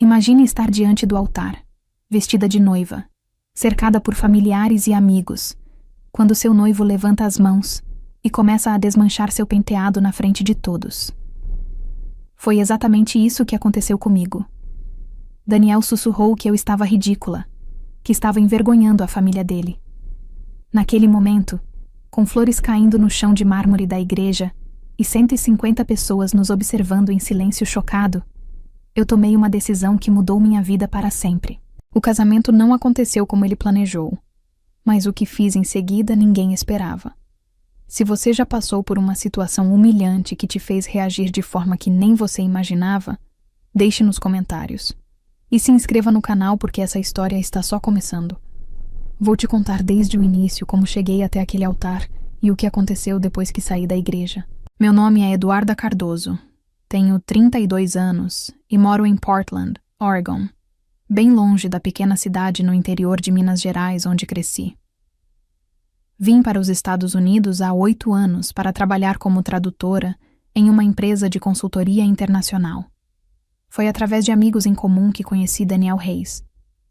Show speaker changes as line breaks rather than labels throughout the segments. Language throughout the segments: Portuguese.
Imagine estar diante do altar, vestida de noiva, cercada por familiares e amigos, quando seu noivo levanta as mãos e começa a desmanchar seu penteado na frente de todos. Foi exatamente isso que aconteceu comigo. Daniel sussurrou que eu estava ridícula, que estava envergonhando a família dele. Naquele momento, com flores caindo no chão de mármore da igreja e 150 pessoas nos observando em silêncio chocado, eu tomei uma decisão que mudou minha vida para sempre. O casamento não aconteceu como ele planejou, mas o que fiz em seguida ninguém esperava. Se você já passou por uma situação humilhante que te fez reagir de forma que nem você imaginava, deixe nos comentários. E se inscreva no canal porque essa história está só começando. Vou te contar desde o início como cheguei até aquele altar e o que aconteceu depois que saí da igreja. Meu nome é Eduarda Cardoso, tenho 32 anos e moro em Portland, Oregon, bem longe da pequena cidade no interior de Minas Gerais onde cresci. Vim para os Estados Unidos há 8 anos para trabalhar como tradutora em uma empresa de consultoria internacional. Foi através de amigos em comum que conheci Daniel Reis,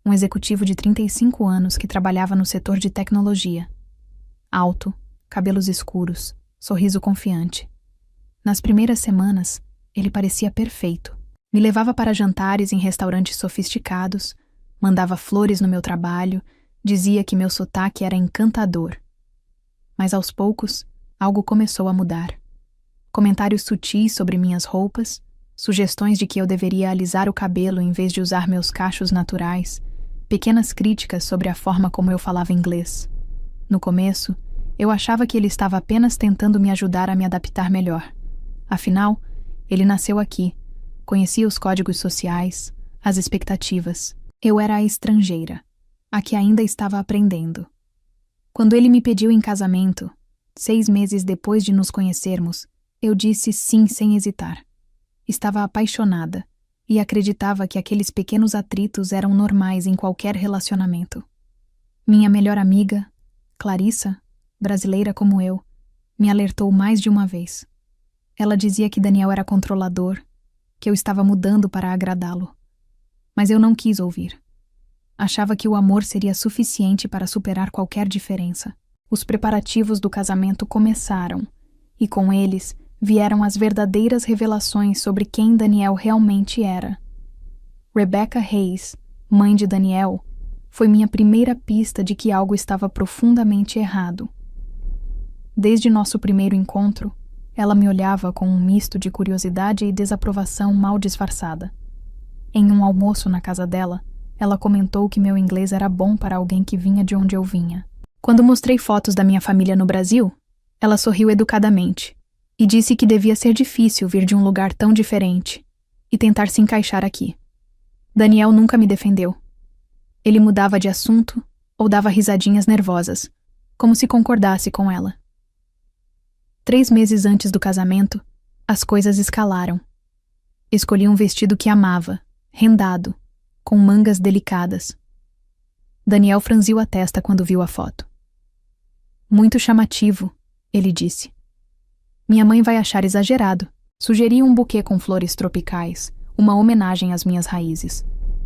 um executivo de 35 anos que trabalhava no setor de tecnologia. Alto, cabelos escuros, sorriso confiante. Nas primeiras semanas, ele parecia perfeito. Me levava para jantares em restaurantes sofisticados, mandava flores no meu trabalho, dizia que meu sotaque era encantador. Mas aos poucos, algo começou a mudar. Comentários sutis sobre minhas roupas, sugestões de que eu deveria alisar o cabelo em vez de usar meus cachos naturais, pequenas críticas sobre a forma como eu falava inglês. No começo, eu achava que ele estava apenas tentando me ajudar a me adaptar melhor. Afinal, ele nasceu aqui, conhecia os códigos sociais, as expectativas. Eu era a estrangeira, a que ainda estava aprendendo. Quando ele me pediu em casamento, 6 meses depois de nos conhecermos, eu disse sim sem hesitar. Estava apaixonada e acreditava que aqueles pequenos atritos eram normais em qualquer relacionamento. Minha melhor amiga, Clarissa, brasileira como eu, me alertou mais de uma vez. Ela dizia que Daniel era controlador, que eu estava mudando para agradá-lo. Mas eu não quis ouvir. Achava que o amor seria suficiente para superar qualquer diferença. Os preparativos do casamento começaram, e com eles vieram as verdadeiras revelações sobre quem Daniel realmente era. Rebecca Reis, mãe de Daniel, foi minha primeira pista de que algo estava profundamente errado. Desde nosso primeiro encontro, ela me olhava com um misto de curiosidade e desaprovação mal disfarçada. Em um almoço na casa dela, ela comentou que meu inglês era bom para alguém que vinha de onde eu vinha. Quando mostrei fotos da minha família no Brasil, ela sorriu educadamente e disse que devia ser difícil vir de um lugar tão diferente e tentar se encaixar aqui. Daniel nunca me defendeu. Ele mudava de assunto ou dava risadinhas nervosas, como se concordasse com ela. 3 meses antes do casamento, as coisas escalaram. Escolhi um vestido que amava, rendado, com mangas delicadas. Daniel franziu a testa quando viu a foto. Muito chamativo, ele disse. Minha mãe vai achar exagerado. Sugeri um buquê com flores tropicais, uma homenagem às minhas raízes.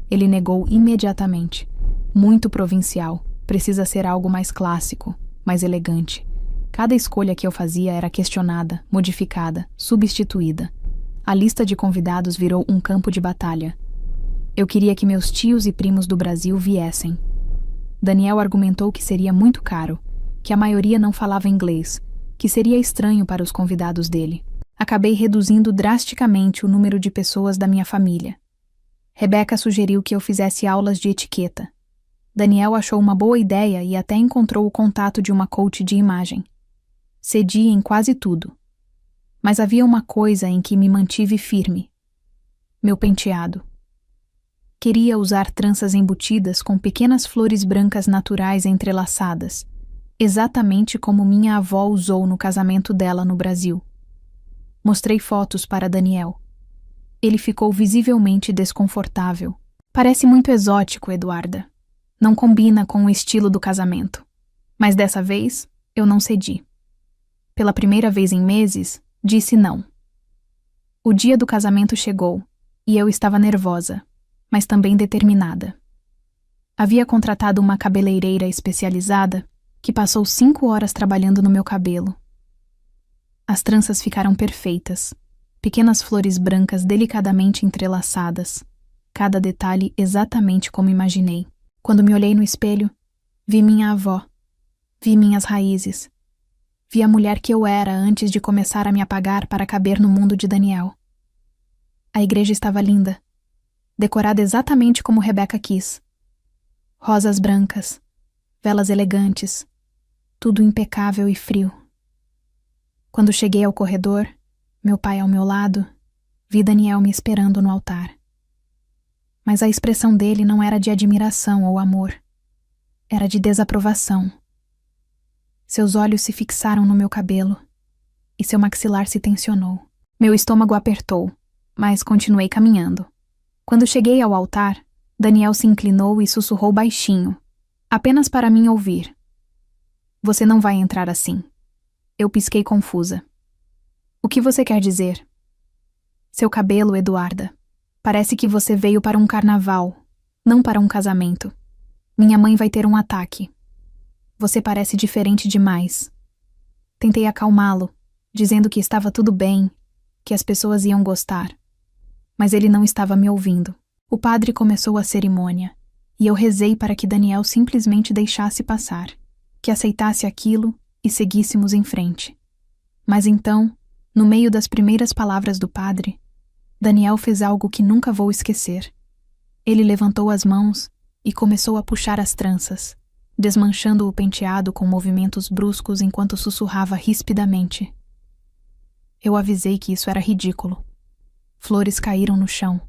Ele negou imediatamente. Muito provincial, precisa ser algo mais clássico, mais elegante. Cada escolha que eu fazia era questionada, modificada, substituída. A lista de convidados virou um campo de batalha. Eu queria que meus tios e primos do Brasil viessem. Daniel argumentou que seria muito caro, que a maioria não falava inglês, que seria estranho para os convidados dele. Acabei reduzindo drasticamente o número de pessoas da minha família. Rebecca sugeriu que eu fizesse aulas de etiqueta. Daniel achou uma boa ideia e até encontrou o contato de uma coach de imagem. Cedi em quase tudo. Mas havia uma coisa em que me mantive firme. Meu penteado. Queria usar tranças embutidas com pequenas flores brancas naturais entrelaçadas, exatamente como minha avó usou no casamento dela no Brasil. Mostrei fotos para Daniel. Ele ficou visivelmente desconfortável. Parece muito exótico, Eduarda. Não combina com o estilo do casamento. Mas dessa vez, eu não cedi. Pela primeira vez em meses, disse não. O dia do casamento chegou, e eu estava nervosa, mas também determinada. Havia contratado uma cabeleireira especializada que passou 5 horas trabalhando no meu cabelo. As tranças ficaram perfeitas, pequenas flores brancas delicadamente entrelaçadas, cada detalhe exatamente como imaginei. Quando me olhei no espelho, vi minha avó, vi minhas raízes, vi a mulher que eu era antes de começar a me apagar para caber no mundo de Daniel. A igreja estava linda, decorada exatamente como Rebeca quis. Rosas brancas, velas elegantes, tudo impecável e frio. Quando cheguei ao corredor, meu pai ao meu lado, vi Daniel me esperando no altar. Mas a expressão dele não era de admiração ou amor, era de desaprovação. Seus olhos se fixaram no meu cabelo e seu maxilar se tensionou. Meu estômago apertou, mas continuei caminhando. Quando cheguei ao altar, Daniel se inclinou e sussurrou baixinho, apenas para mim ouvir. Você não vai entrar assim. Eu pisquei confusa. O que você quer dizer? Seu cabelo, Eduarda. Parece que você veio para um carnaval, não para um casamento. Minha mãe vai ter um ataque. Você parece diferente demais. Tentei acalmá-lo, dizendo que estava tudo bem, que as pessoas iam gostar. Mas ele não estava me ouvindo. O padre começou a cerimônia, e eu rezei para que Daniel simplesmente deixasse passar, que aceitasse aquilo e seguíssemos em frente. Mas então, no meio das primeiras palavras do padre, Daniel fez algo que nunca vou esquecer. Ele levantou as mãos e começou a puxar as tranças, desmanchando o penteado com movimentos bruscos enquanto sussurrava rispidamente. Eu avisei que isso era ridículo. Flores caíram no chão.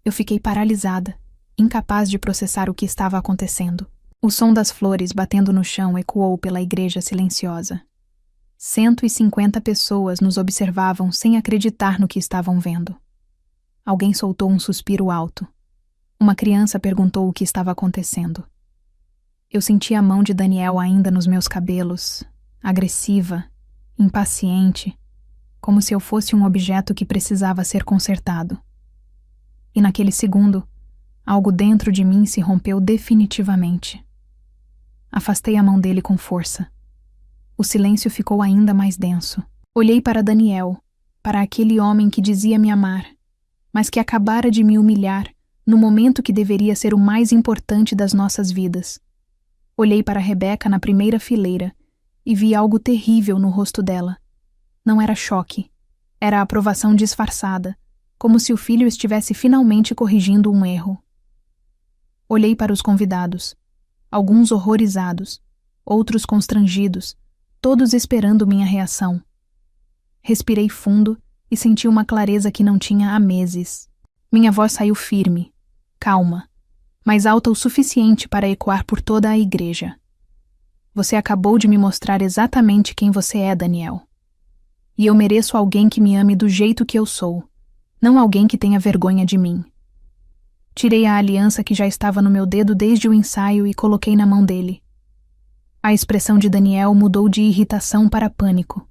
Eu fiquei paralisada, incapaz de processar o que estava acontecendo. O som das flores batendo no chão ecoou pela igreja silenciosa. 150 pessoas nos observavam sem acreditar no que estavam vendo. Alguém soltou um suspiro alto. Uma criança perguntou o que estava acontecendo. Eu senti a mão de Daniel ainda nos meus cabelos, agressiva, impaciente, como se eu fosse um objeto que precisava ser consertado. E naquele segundo, algo dentro de mim se rompeu definitivamente. Afastei a mão dele com força. O silêncio ficou ainda mais denso. Olhei para Daniel, para aquele homem que dizia me amar, mas que acabara de me humilhar no momento que deveria ser o mais importante das nossas vidas. Olhei para Rebeca na primeira fileira e vi algo terrível no rosto dela. Não era choque, era aprovação disfarçada, como se o filho estivesse finalmente corrigindo um erro. Olhei para os convidados, alguns horrorizados, outros constrangidos, todos esperando minha reação. Respirei fundo e senti uma clareza que não tinha há meses. Minha voz saiu firme, calma, mas alta o suficiente para ecoar por toda a igreja. Você acabou de me mostrar exatamente quem você é, Daniel. E eu mereço alguém que me ame do jeito que eu sou, não alguém que tenha vergonha de mim. Tirei a aliança que já estava no meu dedo desde o ensaio e coloquei na mão dele. A expressão de Daniel mudou de irritação para pânico.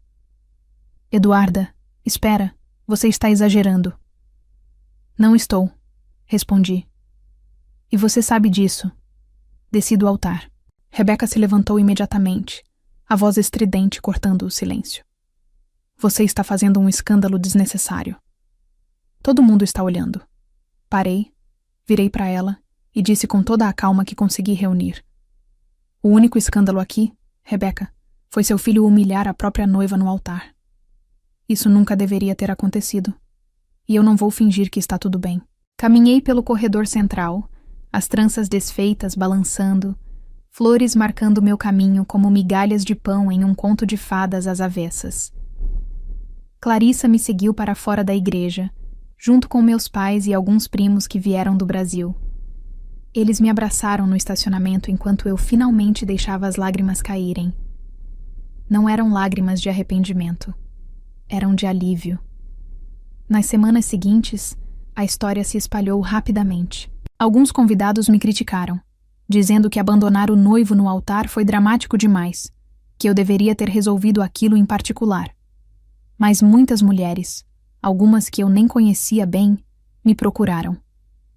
Eduarda, espera, você está exagerando. Não estou, respondi. E você sabe disso. Desci do altar. Rebeca se levantou imediatamente, a voz estridente cortando o silêncio. Você está fazendo um escândalo desnecessário. Todo mundo está olhando. Parei, virei para ela e disse com toda a calma que consegui reunir. O único escândalo aqui, Rebeca, foi seu filho humilhar a própria noiva no altar. Isso nunca deveria ter acontecido. E eu não vou fingir que está tudo bem. Caminhei pelo corredor central, as tranças desfeitas balançando, flores marcando meu caminho como migalhas de pão em um conto de fadas às avessas. Clarissa me seguiu para fora da igreja, junto com meus pais e alguns primos que vieram do Brasil. Eles me abraçaram no estacionamento enquanto eu finalmente deixava as lágrimas caírem. Não eram lágrimas de arrependimento. Eram de alívio. Nas semanas seguintes, a história se espalhou rapidamente. Alguns convidados me criticaram, dizendo que abandonar o noivo no altar foi dramático demais, que eu deveria ter resolvido aquilo em particular. Mas muitas mulheres, algumas que eu nem conhecia bem, me procuraram.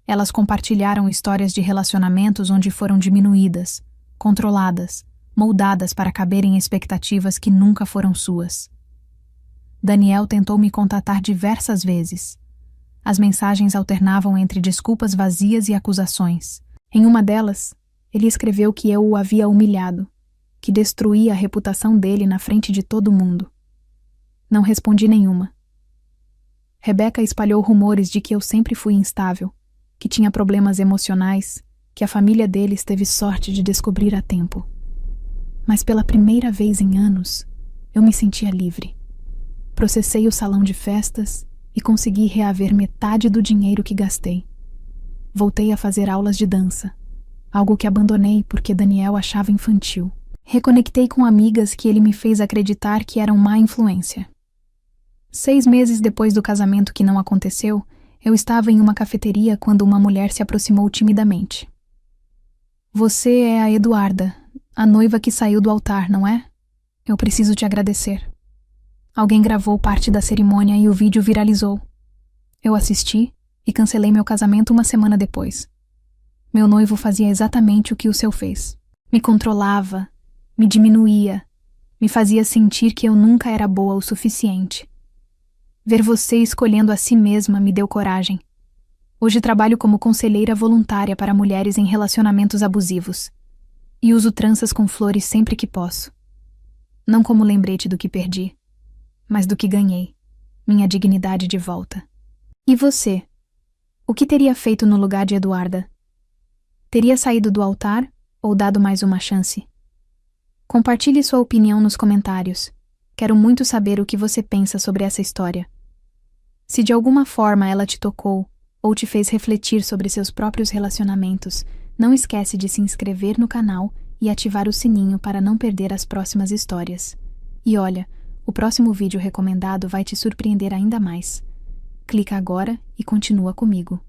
Elas compartilharam histórias de relacionamentos onde foram diminuídas, controladas, moldadas para caber em expectativas que nunca foram suas. Daniel tentou me contatar diversas vezes. As mensagens alternavam entre desculpas vazias e acusações. Em uma delas, ele escreveu que eu o havia humilhado, que destruía a reputação dele na frente de todo mundo. Não respondi nenhuma. Rebeca espalhou rumores de que eu sempre fui instável, que tinha problemas emocionais, que a família deles teve sorte de descobrir a tempo. Mas pela primeira vez em anos, eu me sentia livre. Processei o salão de festas e consegui reaver metade do dinheiro que gastei. Voltei a fazer aulas de dança, algo que abandonei porque Daniel achava infantil. Reconectei com amigas que ele me fez acreditar que eram má influência. 6 meses depois do casamento que não aconteceu, eu estava em uma cafeteria quando uma mulher se aproximou timidamente. Você é a Eduarda, a noiva que saiu do altar, não é? Eu preciso te agradecer. Alguém gravou parte da cerimônia e o vídeo viralizou. Eu assisti e cancelei meu casamento uma semana depois. Meu noivo fazia exatamente o que o seu fez. Me controlava, me diminuía, me fazia sentir que eu nunca era boa o suficiente. Ver você escolhendo a si mesma me deu coragem. Hoje trabalho como conselheira voluntária para mulheres em relacionamentos abusivos. E uso tranças com flores sempre que posso. Não como lembrete do que perdi, mas do que ganhei, minha dignidade de volta. E você? O que teria feito no lugar de Eduarda? Teria saído do altar ou dado mais uma chance? Compartilhe sua opinião nos comentários. Quero muito saber o que você pensa sobre essa história. Se de alguma forma ela te tocou ou te fez refletir sobre seus próprios relacionamentos, não esquece de se inscrever no canal e ativar o sininho para não perder as próximas histórias. E olha, o próximo vídeo recomendado vai te surpreender ainda mais. Clica agora e continua comigo.